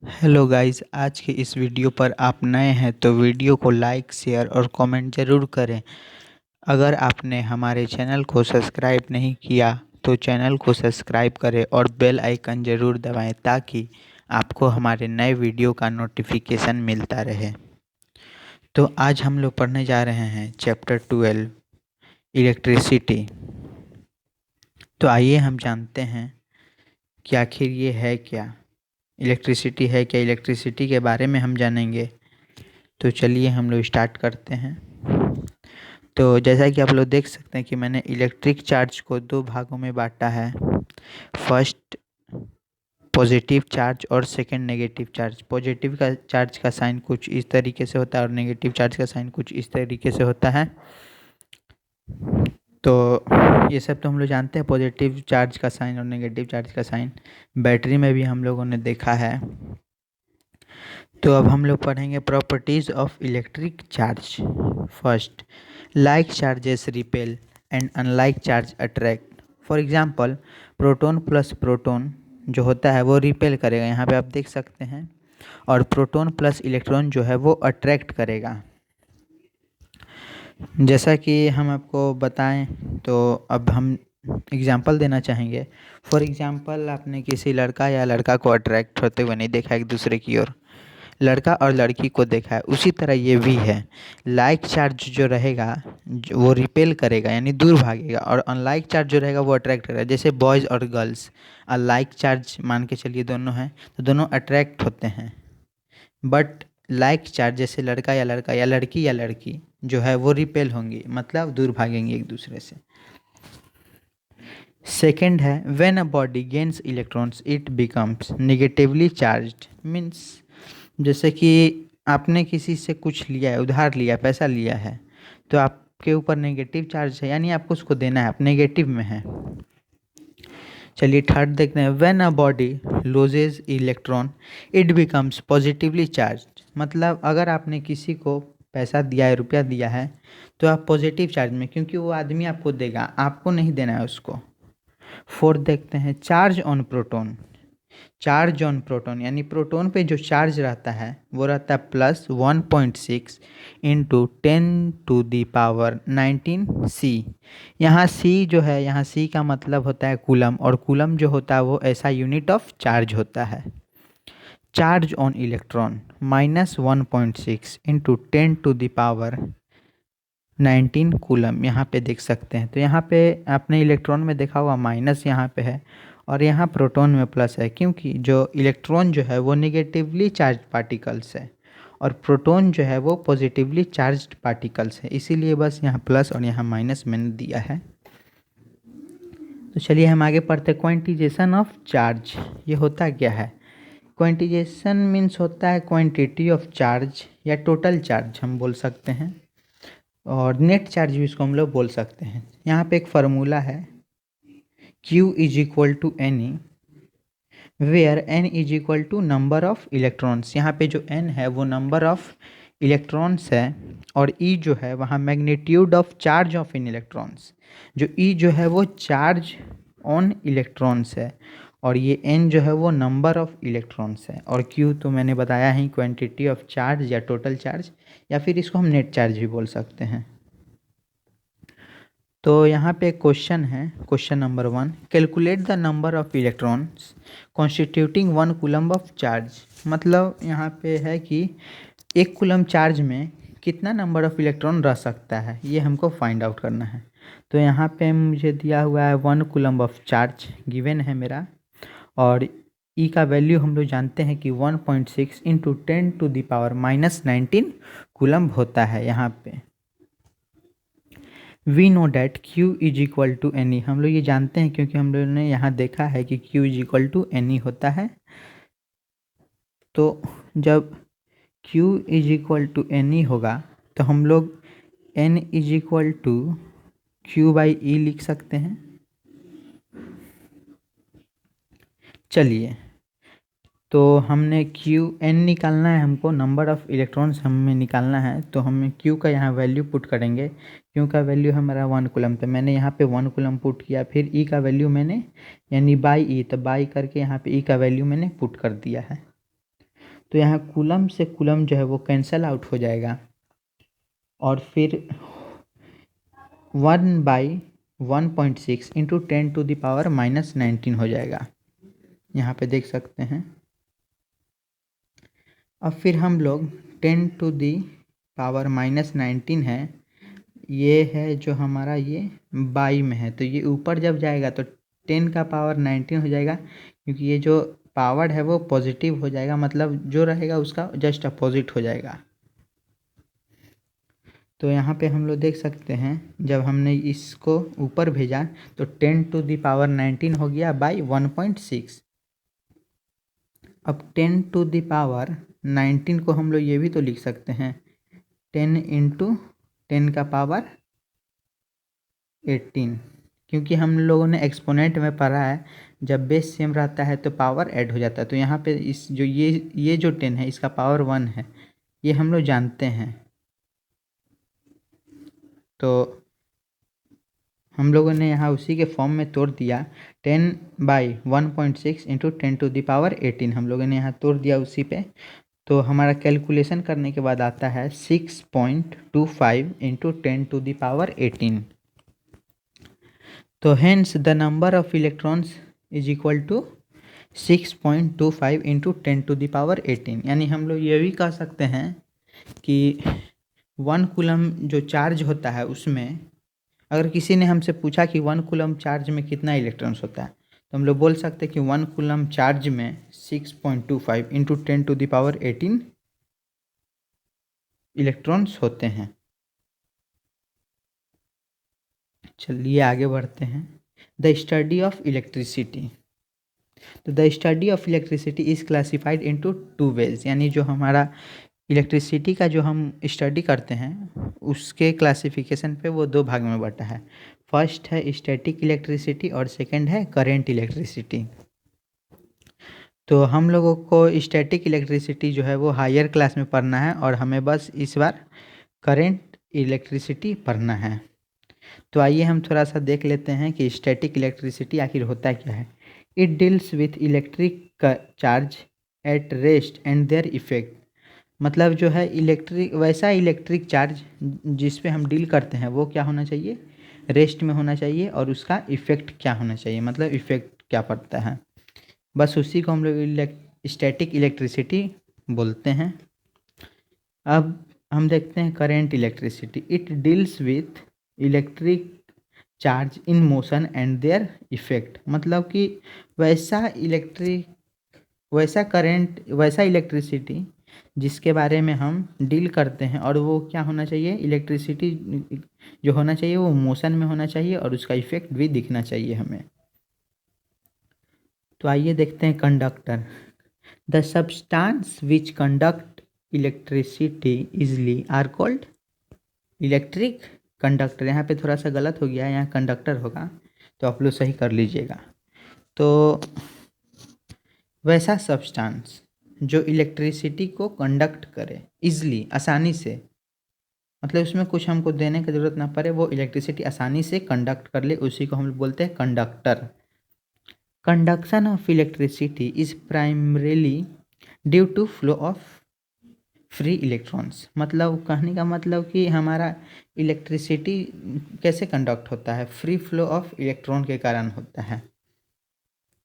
Hello guys, आज के इस वीडियो पर आप नए हैं तो वीडियो को लाइक शेयर और कमेंट ज़रूर करें। अगर आपने हमारे चैनल को सब्सक्राइब नहीं किया तो चैनल को सब्सक्राइब करें और बेल आइकन ज़रूर दबाएं ताकि आपको हमारे नए वीडियो का नोटिफिकेशन मिलता रहे। तो आज हम लोग पढ़ने जा रहे हैं चैप्टर 12 इलेक्ट्रिसिटी। तो आइए हम जानते हैं कि आखिर ये है क्या, इलेक्ट्रिसिटी है क्या। इलेक्ट्रिसिटी के बारे में हम जानेंगे। तो चलिए हम लोग स्टार्ट करते हैं। तो जैसा कि आप लोग देख सकते हैं कि मैंने इलेक्ट्रिक चार्ज को दो भागों में बांटा है। फर्स्ट पॉजिटिव चार्ज और सेकंड नेगेटिव चार्ज। पॉजिटिव का चार्ज का साइन कुछ इस तरीके से होता है और नेगेटिव चार्ज का साइन कुछ इस तरीके से होता है। तो ये सब तो हम लोग जानते हैं, पॉजिटिव चार्ज का साइन और नेगेटिव चार्ज का साइन बैटरी में भी हम लोगों ने देखा है। तो अब हम लोग पढ़ेंगे properties of electric charge. First, like charges repel and unlike charge attract. For example, proton plus proton जो होता है वो रिपेल करेगा, यहाँ पे आप देख सकते हैं, और प्रोटॉन प्लस इलेक्ट्रॉन जो है वो अट्रैक्ट करेगा। जैसा कि हम आपको बताएं तो अब हम एग्जांपल देना चाहेंगे। फॉर एग्जांपल, आपने किसी लड़का या लड़का को अट्रैक्ट होते हुए नहीं देखा एक दूसरे की ओर, लड़का और लड़की को देखा है। उसी तरह ये भी है, लाइक चार्ज जो रहेगा वो रिपेल करेगा यानी दूर भागेगा, और अनलाइक चार्ज जो रहेगा वो अट्रैक्ट करेगा। जैसे बॉयज़ और गर्ल्स लाइक चार्ज मान के चलिए दोनों हैं तो दोनों अट्रैक्ट होते हैं, बट लाइक चार्ज जैसे लड़का या लड़की या लड़की जो है वो रिपेल होंगी, मतलब दूर भागेंगे एक दूसरे से। सेकेंड है, when a body gains electrons it becomes negatively charged. Means जैसे कि आपने किसी से कुछ लिया है, उधार लिया, पैसा लिया है, तो आपके ऊपर नेगेटिव चार्ज है यानी आपको उसको देना है, आप नेगेटिव में है। चलिए थर्ड देखते हैं, when a body loses electron it becomes positively charged. मतलब अगर आपने किसी को पैसा दिया है, रुपया दिया है, तो आप पॉजिटिव चार्ज में, क्योंकि वो आदमी आपको देगा, आपको नहीं देना है उसको। फोर्थ देखते हैं, charge on proton. Charge on proton यानी प्रोटॉन पे जो चार्ज रहता है वो रहता है +1.6 इंटू 10⁻19 सी। यहाँ सी जो है, यहाँ सी का मतलब होता है कूलम, और कूलम जो होता है वो ऐसा यूनिट ऑफ चार्ज होता है। Charge on electron -1.6 into 10⁻19 coulomb यहाँ पे देख सकते हैं। तो यहाँ पे आपने इलेक्ट्रॉन में देखा हुआ माइनस यहाँ पे है और यहाँ प्रोटॉन में प्लस है, क्योंकि जो इलेक्ट्रॉन जो है वो निगेटिवली चार्ज पार्टिकल्स है और प्रोटॉन जो है वो पॉजिटिवली चार्ज्ड पार्टिकल्स है, इसीलिए बस यहाँ प्लस और यहाँ माइनस मैंने दिया है। तो चलिए हम आगे पढ़ते हैं, क्वांटिजेशन ऑफ चार्ज। ये होता क्या है? क्वांटिजेशन मीन्स होता है क्वांटिटी ऑफ चार्ज या टोटल चार्ज हम बोल सकते हैं, और नेट चार्ज भी इसको हम लोग बोल सकते हैं। यहाँ पे एक फार्मूला है, Q is equal to N E, where n is equal to number of electrons. यहाँ पे जो n है वो नंबर ऑफ इलेक्ट्रॉन्स है, और E जो है वहाँ magnitude of charge of in electrons. जो E जो है वो चार्ज ऑन इलेक्ट्रॉन्स है, और ये n जो है वो नंबर ऑफ इलेक्ट्रॉन्स है, और Q तो मैंने बताया ही क्वांटिटी ऑफ चार्ज या टोटल चार्ज, या फिर इसको हम नेट चार्ज भी बोल सकते हैं। तो यहाँ पे एक क्वेश्चन है, question number 1, calculate the number of electrons constituting 1 coulomb of charge. मतलब यहाँ पे है कि 1 कूलम चार्ज में कितना नंबर ऑफ इलेक्ट्रॉन रह सकता है, ये हमको फाइंड आउट करना है। तो यहाँ पे मुझे दिया हुआ है 1 कूलम ऑफ चार्ज गिवन है मेरा, और ई का वैल्यू हम लोग जानते हैं कि 1.6 इंटू 10⁻−19 कूलम होता है। यहाँ पे we know that Q is equal to N E, हम लोग ये जानते हैं क्योंकि हम लोगों ने यहाँ देखा है कि Q is equal to N E होता है। तो जब Q is equal to N E होगा तो हम लोग N is equal to Q/E लिख सकते हैं। चलिए, तो हमने N निकालना है, हमको नंबर ऑफ़ इलेक्ट्रॉन्स हमें निकालना है, तो हमें Q का यहाँ वैल्यू पुट करेंगे। Q का वैल्यू है हमारा 1 कूलम, तो मैंने यहाँ पे 1 कूलम पुट किया। फिर E का वैल्यू मैंने यानी बाई E, तो बाई करके यहाँ पे E का वैल्यू मैंने पुट कर दिया है। तो यहाँ कूलम से कूलम जो है वो कैंसल आउट हो जाएगा और फिर 1/1.6 इंटू 10⁻⁻19 हो जाएगा। यहाँ पे देख सकते हैं। अब फिर हम लोग 10⁻⁻19 है, ये है जो हमारा ये बाई में है, तो ये ऊपर जब जाएगा तो 10⁻19 हो जाएगा, क्योंकि ये जो पावर है वो पॉजिटिव हो जाएगा, मतलब जो रहेगा उसका जस्ट अपोजिट हो जाएगा। तो यहाँ पे हम लोग देख सकते हैं जब हमने इसको ऊपर भेजा तो 10⁻19 हो गया बाई 1.6। अब 10⁻19 को हम लोग ये भी तो लिख सकते हैं 10 इंटू 10⁻18, क्योंकि हम लोगों ने एक्सपोनेंट में पढ़ा है जब बेस सेम रहता है तो पावर ऐड हो जाता है। तो यहाँ पे इस जो ये जो 10 है इसका पावर 1 है, ये हम लोग जानते हैं। तो हम लोगों ने यहाँ उसी के फॉर्म में तोड़ दिया 10/1.6 इंटू 10⁻18 हम लोगों ने यहाँ तोड़ दिया उसी पे। तो हमारा कैलकुलेशन करने के बाद आता है 6.25 इंटू 10⁻18। तो hence the number of electrons is equal to 6.25 into 10⁻18। यानी हम लोग ये भी कह सकते हैं कि 1 कूलम जो चार्ज होता है उसमें अगर किसी ने हमसे पूछा कि 1 कूलम चार्ज में कितना इलेक्ट्रॉन्स होता है, तो हम लोग बोल सकते हैं कि 1 कूलम चार्ज में 6.25 इंटू 10⁻18 इलेक्ट्रॉन्स होते हैं। चलिए आगे बढ़ते हैं। The study of electricity. तो the study of electricity is classified into 2 ways, यानी जो हमारा इलेक्ट्रिसिटी का जो हम स्टडी करते हैं उसके क्लासिफिकेशन पे वो 2 भाग में बटा है। फर्स्ट है स्टैटिक इलेक्ट्रिसिटी और सेकंड है करेंट इलेक्ट्रिसिटी। तो हम लोगों को स्टैटिक इलेक्ट्रिसिटी जो है वो हायर क्लास में पढ़ना है और हमें बस इस बार करेंट इलेक्ट्रिसिटी पढ़ना है। तो आइए हम थोड़ा सा देख लेते हैं कि स्टैटिक इलेक्ट्रिसिटी आखिर होता क्या है। It deals with electric charge at rest and their effect. मतलब जो है वैसा इलेक्ट्रिक चार्ज जिस पे हम डील करते हैं वो क्या होना चाहिए, रेस्ट में होना चाहिए, और उसका इफ़ेक्ट क्या होना चाहिए, मतलब इफ़ेक्ट क्या पड़ता है। बस उसी को हम लोग स्टैटिक इलेक्ट्रिसिटी बोलते हैं। अब हम देखते हैं current electricity. It deals with electric charge in motion and their effect. मतलब कि वैसा करेंट वैसा इलेक्ट्रिसिटी जिसके बारे में हम डील करते हैं, और वो क्या होना चाहिए, इलेक्ट्रिसिटी जो होना चाहिए वो मोशन में होना चाहिए और उसका इफेक्ट भी दिखना चाहिए हमें। तो आइए देखते हैं conductor. The substance which conduct electricity easily are called electric conductor. यहाँ पे थोड़ा सा गलत हो गया है, यहाँ कंडक्टर होगा, तो आप लोग सही कर लीजिएगा। तो वैसा सब्सटेंस जो इलेक्ट्रिसिटी को कंडक्ट करे इजली, आसानी से, मतलब उसमें कुछ हमको देने की ज़रूरत ना पड़े, वो इलेक्ट्रिसिटी आसानी से कंडक्ट कर ले, उसी को हम लोग बोलते हैं conductor. Conduction of electricity is primarily due to flow of free electrons. मतलब कहने का मतलब कि हमारा इलेक्ट्रिसिटी कैसे कंडक्ट होता है, फ्री फ्लो ऑफ इलेक्ट्रॉन के कारण होता है।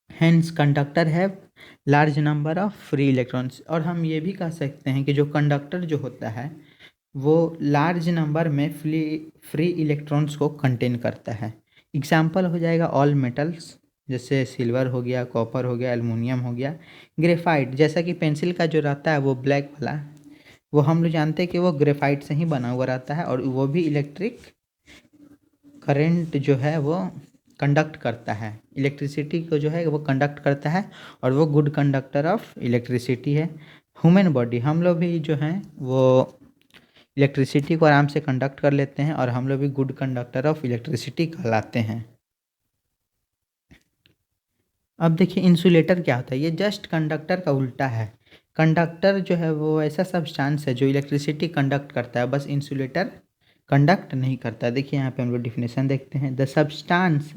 Hence conductor have large number of free electrons. और हम ये भी कह सकते हैं कि जो कंडक्टर जो होता है वो लार्ज नंबर में फ्री इलेक्ट्रॉन्स को कंटेन करता है। एग्जाम्पल हो जाएगा ऑल मेटल्स, जैसे सिल्वर हो गया, कॉपर हो गया, एल्युमिनियम हो गया, ग्रेफाइट, जैसा कि पेंसिल का जो रहता है वो ब्लैक वाला, वो हम लोग जानते हैं कि वो ग्रेफाइट से ही बना हुआ रहता है, और वो भी इलेक्ट्रिक करंट जो है वो कंडक्ट करता है, इलेक्ट्रिसिटी को जो है वो कंडक्ट करता है, और वो गुड कंडक्टर ऑफ इलेक्ट्रिसिटी है। ह्यूमन बॉडी, हम लोग भी जो हैं वो इलेक्ट्रिसिटी को आराम से कंडक्ट कर लेते हैं, और हम लोग भी गुड कंडक्टर ऑफ इलेक्ट्रिसिटी कहलाते हैं। अब देखिए इंसुलेटर क्या होता है, ये जस्ट कंडक्टर का उल्टा है। कंडक्टर जो है वो ऐसा सब्सटेंस है जो इलेक्ट्रिसिटी कंडक्ट करता है, बस इंसुलेटर कंडक्ट नहीं करता। देखिए यहाँ पे हम लोग डिफिनेशन देखते हैं। The substance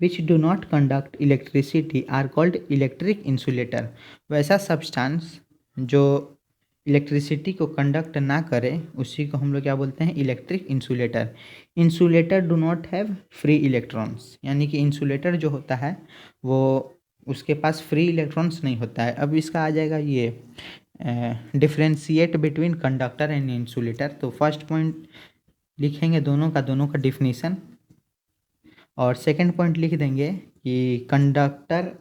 which do not conduct electricity are called electric insulator. वैसा सब्सटेंस जो इलेक्ट्रिसिटी को कंडक्ट ना करे उसी को हम लोग क्या बोलते हैं, electric insulator. Insulator do not have free electrons, यानी कि इंसुलेटर जो होता है वो उसके पास फ्री इलेक्ट्रॉन्स नहीं होता है। अब इसका आ जाएगा ये differentiate between conductor and insulator. तो फर्स्ट पॉइंट लिखेंगे दोनों का डिफिनीसन, और सेकंड पॉइंट लिख देंगे कि conductor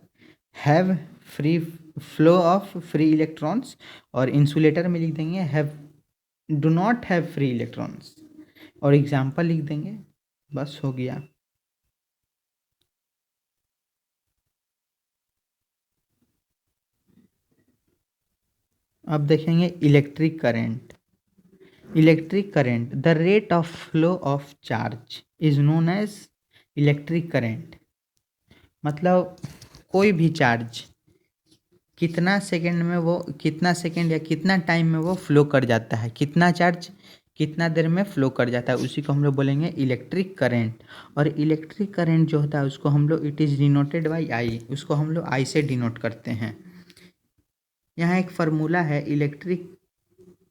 have free flow of free electrons, और इंसुलेटर में लिख देंगे have do not have free electrons, और एग्जाम्पल लिख देंगे, बस हो गया। अब देखेंगे electric current. Electric current, the rate of flow of charge is known as electric current. मतलब कोई भी चार्ज कितना सेकंड में वो कितना सेकंड या कितना टाइम में वो फ्लो कर जाता है, कितना चार्ज कितना देर में फ्लो कर जाता है, उसी को हम लोग बोलेंगे इलेक्ट्रिक करंट। और इलेक्ट्रिक करंट जो होता है उसको हम लोग it is denoted by I, उसको हम लोग आई से डिनोट करते हैं। यहाँ एक फार्मूला है, electric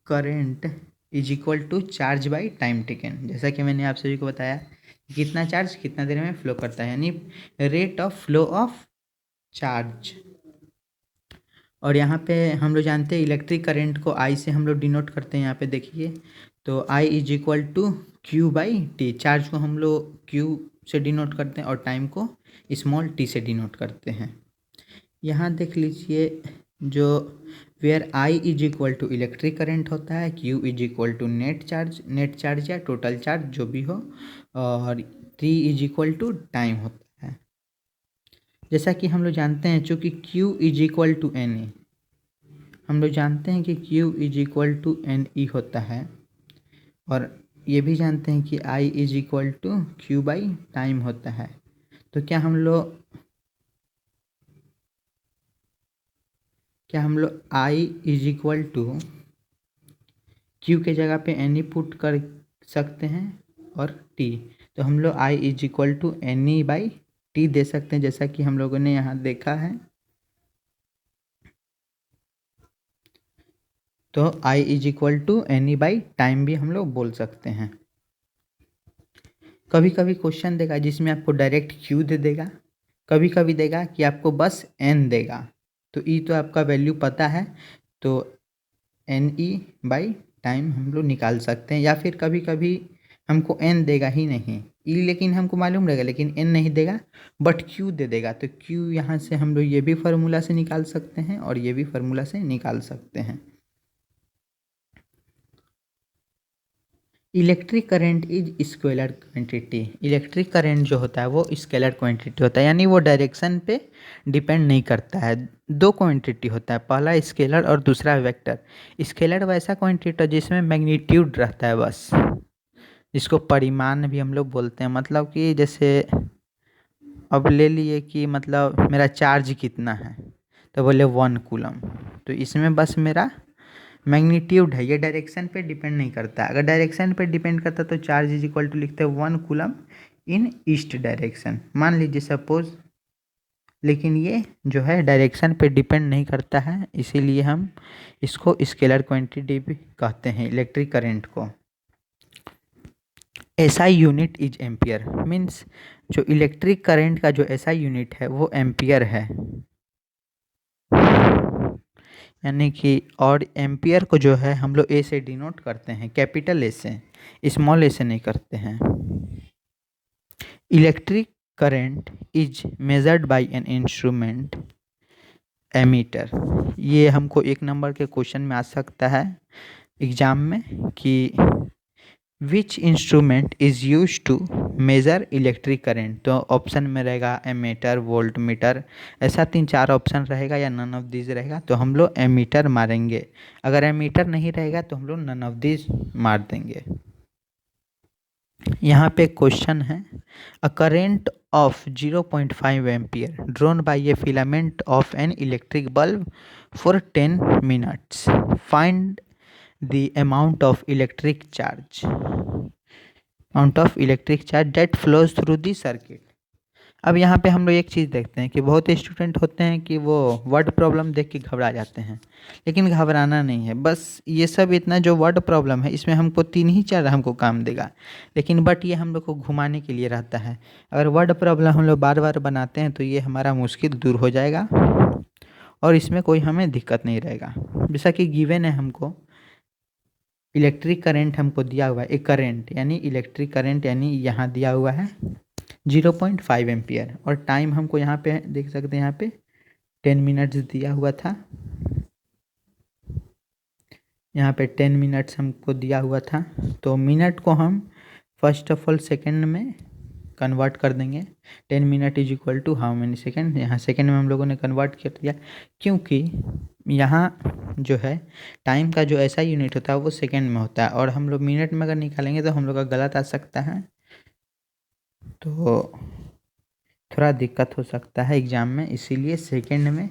current is equal to charge by time taken. जैसा कि मैंने आप सभी को बताया कितना चार्ज कितना देर में फ्लो करता है, यानी rate of flow of charge. और यहाँ पे हम लोग जानते हैं इलेक्ट्रिक करंट को आई से हम लोग डिनोट करते हैं। यहाँ पे देखिए तो I is equal to Q by T. Charge को हम लोग क्यू से डिनोट करते हैं और टाइम को स्मॉल टी से डिनोट करते हैं। यहाँ देख लीजिए जो where I is equal to electric current होता है, Q is equal to net charge या टोटल चार्ज जो भी हो, और T is equal to time होता है। जैसा कि हम लोग जानते हैं चूँकि Q is equal to N E, हम लोग जानते हैं कि Q is equal to N E होता है, और ये भी जानते हैं कि I is equal to Q by time होता है। तो क्या हम लोग I is equal to Q के जगह पे एन ई पुट कर सकते हैं और टी, तो हम लोग I is equal to N E by T दे सकते हैं, जैसा कि हम लोगों ने यहाँ देखा है। तो I is equal to N E by time भी हम लोग बोल सकते हैं। कभी कभी क्वेश्चन देगा जिसमें आपको डायरेक्ट Q दे देगा, कभी कभी देगा कि आपको बस N देगा। तो E तो आपका वैल्यू पता है, तो एन ई बाई टाइम हम लोग निकाल सकते हैं। या फिर कभी कभी हमको N देगा ही नहीं, E लेकिन हमको मालूम रहेगा लेकिन N नहीं देगा, बट Q दे देगा, तो Q यहाँ से हम लोग ये भी फार्मूला से निकाल सकते हैं और ये भी फार्मूला से निकाल सकते हैं। Electric current is scalar quantity. Electric current जो होता है वो स्केलर क्वांटिटी होता है, यानी वो डायरेक्शन पे डिपेंड नहीं करता है। दो क्वांटिटी होता है, पहला स्केलर और दूसरा वेक्टर। स्केलर वैसा क्वांटिटी होता है जिसमें मैग्नीट्यूड रहता है बस, जिसको परिमाण भी हम लोग बोलते हैं। मतलब कि जैसे अब ले लिए कि मतलब मेरा चार्ज कितना है, तो बोले 1 कूलम, तो इसमें बस मेरा मैग्नीट्यूड है, ये डायरेक्शन पे डिपेंड नहीं करता। अगर डायरेक्शन पे डिपेंड करता तो चार्ज इज इक्वल टू लिखते हैं 1 कूलम इन ईस्ट डायरेक्शन, मान लीजिए सपोज। लेकिन ये जो है डायरेक्शन पे डिपेंड नहीं करता है, इसीलिए हम इसको स्केलर क्वांटिटी भी कहते हैं इलेक्ट्रिक करंट को। SI unit is ampere, means जो इलेक्ट्रिक करंट का जो एसआई यूनिट है वो एम्पियर है, यानी कि और एम्पियर को जो है हम लोग ए से डिनोट करते हैं, कैपिटल ए से, स्मॉल ए से नहीं करते हैं। Electric current is measured by an instrument ammeter. ये हमको 1 नंबर के क्वेश्चन में आ सकता है एग्जाम में कि which instrument is use to measure electric current. तो ऑप्शन में रहेगा एमीटर, वोल्ट मीटर, ऐसा 3-4 ऑप्शन रहेगा या नन ऑफ दिस रहेगा, तो हम लोग एमीटर मारेंगे। अगर एमीटर नहीं रहेगा तो हम लोग नन ऑफ दिस मार देंगे। यहाँ पे क्वेश्चन है, a current of 0.5 ampere drawn by a filament of an electric bulb for 10 minutes, find the amount of electric charge that flows through the circuit। अब यहाँ पे हम लोग एक चीज़ देखते हैं कि बहुत स्टूडेंट होते हैं कि वो वर्ड प्रॉब्लम देख के घबरा जाते हैं, लेकिन घबराना नहीं है। बस ये सब इतना जो वर्ड प्रॉब्लम है इसमें हमको 3 ही 4 हमको काम देगा, लेकिन बट ये हम लोग को घुमाने के लिए रहता है। अगर वर्ड प्रॉब्लम हम लोग बार बार बनाते हैं तो ये हमारा मुश्किल दूर हो जाएगा और इसमें कोई हमें दिक्कत नहीं रहेगा। जैसा कि गिवन है हमको इलेक्ट्रिक करंट हमको दिया हुआ है, एक करंट यानी इलेक्ट्रिक करंट यानी यहाँ दिया हुआ है 0.5 एम्पियर, और टाइम हमको यहाँ पे देख सकते हैं, यहाँ पे 10 मिनट्स दिया हुआ था, यहाँ पे 10 मिनट्स हमको दिया हुआ था। तो मिनट को हम फर्स्ट ऑफ ऑल सेकेंड में कन्वर्ट कर देंगे। 10 minute is equal to how many second, यहाँ सेकेंड में हम लोगों ने कन्वर्ट कर दिया, क्योंकि यहाँ जो है टाइम का जो ऐसा यूनिट होता है वो सेकेंड में होता है, और हम लोग मिनट में अगर निकालेंगे तो हम लोग का गलत आ सकता है, तो थोड़ा दिक्कत हो सकता है एग्ज़ाम में। इसीलिए सेकेंड में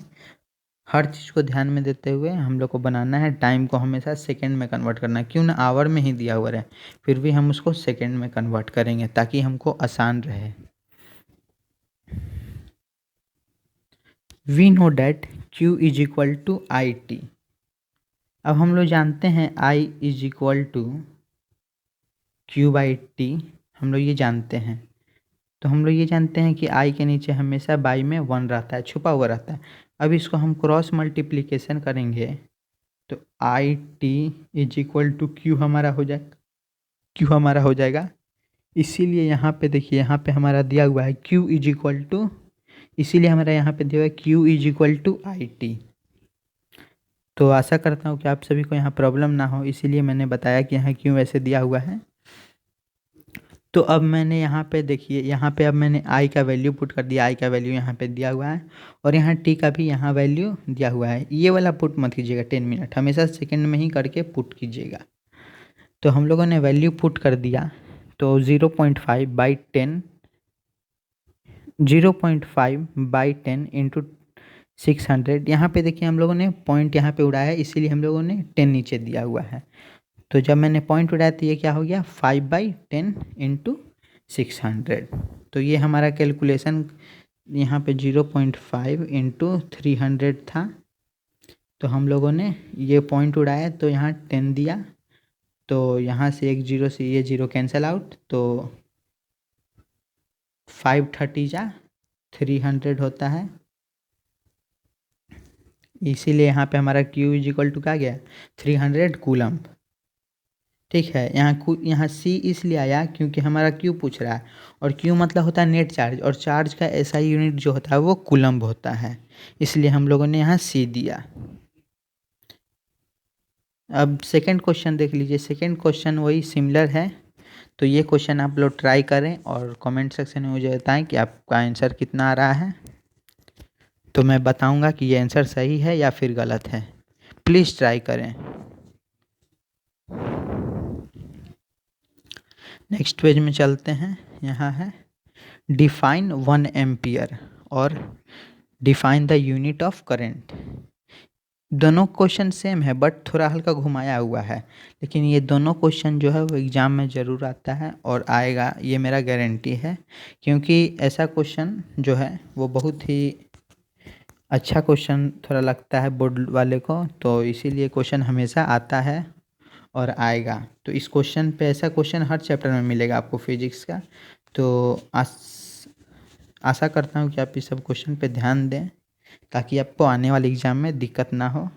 हर चीज़ को ध्यान में देते हुए हम लोग को बनाना है, टाइम को हमेशा सेकेंड में कन्वर्ट करना है। क्यों ना आवर में ही दिया हुआ रहे, फिर भी हम उसको सेकेंड में कन्वर्ट करेंगे ताकि हमको आसान रहे। We know that Q is equal to I T. अब हम लोग जानते हैं I is equal to Q/T, हम लोग ये जानते हैं। तो हम लोग ये जानते हैं कि I के नीचे हमेशा बाई में 1 रहता है, छुपा हुआ रहता है। अब इसको हम क्रॉस मल्टीप्लिकेशन करेंगे तो I T is equal to Q हमारा हो जाएगा। इसीलिए यहाँ पे देखिए, यहाँ पे हमारा दिया हुआ है Q इज इक्वल टू, इसीलिए हमारा यहाँ पे दिया हुआ है Q is equal to I T. तो आशा करता हूँ कि आप सभी को यहाँ प्रॉब्लम ना हो, इसीलिए मैंने बताया कि यहाँ क्यों ऐसे दिया हुआ है। तो अब मैंने यहाँ पे देखिए, यहाँ पे अब मैंने आई का वैल्यू पुट कर दिया, आई का वैल्यू यहाँ पे दिया हुआ है, और यहाँ टी का भी यहाँ वैल्यू दिया हुआ है। ये वाला पुट मत कीजिएगा 10 मिनट, हमेशा सेकंड में ही करके पुट कीजिएगा। तो हम लोगों ने वैल्यू पुट कर दिया, तो 0.5/10 0.5/10 इंटू 600। यहाँ पे देखिए हम लोगों ने पॉइंट यहाँ पे उड़ाया है, इसीलिए हम लोगों ने 10 नीचे दिया हुआ है। तो जब मैंने पॉइंट उड़ाया तो ये क्या हो गया 5/10 इंटू 600। तो ये हमारा कैलकुलेशन यहाँ पे 0.5 इंटू 300 था। तो हम लोगों ने ये पॉइंट उड़ाया तो यहाँ 10 दिया, तो यहाँ से एक जीरो से ये जीरो कैंसिल आउट, तो 530 जा 300 होता है। इसीलिए यहाँ पे हमारा Q इज इक्वल टू क्या गया 300 कूलम्ब। ठीक है, यहाँ C इसलिए आया क्योंकि हमारा Q पूछ रहा है, और Q मतलब होता है नेट चार्ज, और चार्ज का ऐसा यूनिट जो होता है वो कूलम्ब होता है, इसलिए हम लोगों ने यहाँ C दिया। अब सेकंड क्वेश्चन देख लीजिए, सेकंड क्वेश्चन वही सिमिलर है। तो ये क्वेश्चन आप लोग ट्राई करें और कमेंट सेक्शन में मुझे बताएं कि आपका आंसर कितना आ रहा है, तो मैं बताऊंगा कि ये आंसर सही है या फिर गलत है। प्लीज़ ट्राई करें। नेक्स्ट पेज में चलते हैं। यहाँ है डिफाइन 1 एम्पियर और define the unit of current. दोनों क्वेश्चन सेम है बट थोड़ा हल्का घुमाया हुआ है, लेकिन ये दोनों क्वेश्चन जो है वो एग्ज़ाम में ज़रूर आता है और आएगा, ये मेरा गारंटी है, क्योंकि ऐसा क्वेश्चन जो है वो बहुत ही अच्छा क्वेश्चन थोड़ा लगता है बोर्ड वाले को, तो इसीलिए क्वेश्चन हमेशा आता है और आएगा। तो इस क्वेश्चन पे ऐसा क्वेश्चन हर चैप्टर में मिलेगा आपको फिजिक्स का। तो आशा करता हूँ कि आप इस सब क्वेश्चन पे ध्यान दें ताकि आपको आने वाले एग्ज़ाम में दिक्कत ना हो।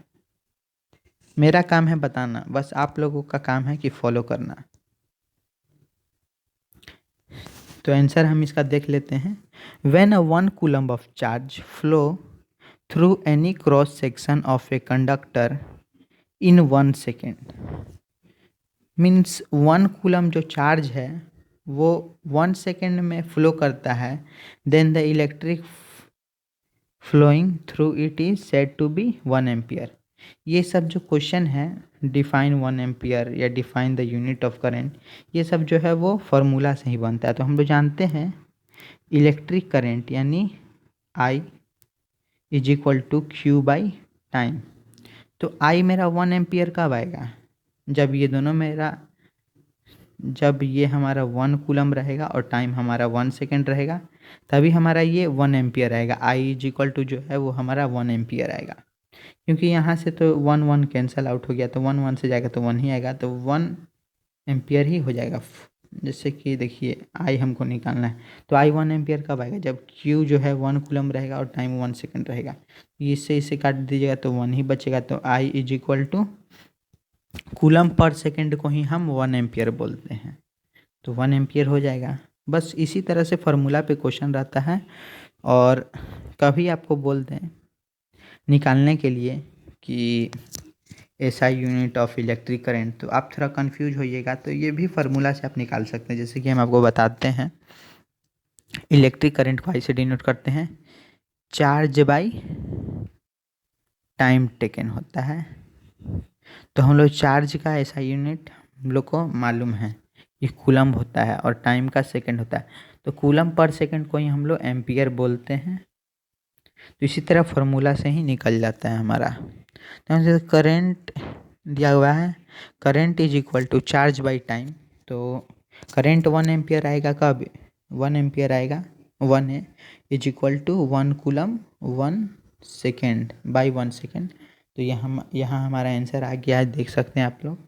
मेरा काम है बताना, बस आप लोगों का काम है कि फॉलो करना। तो आंसर हम इसका देख लेते हैं। When a 1 coulomb of charge flow through any cross section of a conductor in 1 second, means 1 coulomb जो चार्ज है वो 1 सेकेंड में फ्लो करता है, then the electric flowing through it is said to be 1 ampere. ये सब जो question है डिफाइन 1 एम्पियर या define the unit of current, ये सब जो है वो फार्मूला से ही बनता है। तो हम लोग जानते हैं इलेक्ट्रिक करंट यानी I is equal to Q by time. तो I मेरा 1 एम्पियर कब आएगा, जब ये हमारा 1 कूलम रहेगा और टाइम हमारा 1 सेकेंड रहेगा, तभी हमारा ये 1 एम्पियर आएगा। आई इज इक्वल टू जो है वो हमारा 1 एम्पियर आएगा, क्योंकि यहाँ से तो 1 कैंसिल आउट हो गया, तो 1 से जाएगा तो 1 ही आएगा, तो 1 एम्पियर ही हो जाएगा। जैसे कि देखिए आई हमको निकालना है, तो आई 1 एम्पियर कब आएगा, जब क्यू जो है 1 कूलम रहेगा और टाइम 1 सेकेंड रहेगा। इससे इसे काट दीजिएगा तो 1 ही बचेगा, तो I is equal to coulomb per second को ही हम 1 एम्पियर बोलते हैं, तो 1 एम्पियर हो जाएगा। बस इसी तरह से फार्मूला पे क्वेश्चन रहता है, और कभी आपको बोल दें निकालने के लिए कि SI unit of electric current, तो आप थोड़ा कंफ्यूज होइएगा, तो ये भी फार्मूला से आप निकाल सकते हैं। जैसे कि हम आपको बताते हैं, इलेक्ट्रिक करंट को ऐसे डिनोट करते हैं, चार्ज बाई टाइम टेकन होता है। तो हम लोग चार्ज का एसआई यूनिट हम लोग को मालूम है, ये कूलम होता है, और टाइम का सेकंड होता है, तो कूलम पर सेकंड को ही हम लोग एम्पियर बोलते हैं। तो इसी तरह फार्मूला से ही निकल जाता है हमारा। तो करंट दिया हुआ है, current is equal to charge by time, तो करंट 1 एम्पियर आएगा, कब 1 एम्पियर आएगा, 1 है is equal to 1 coulomb 1 second by 1 second. तो यहाँ हमारा आंसर आ गया है, देख सकते हैं आप लोग।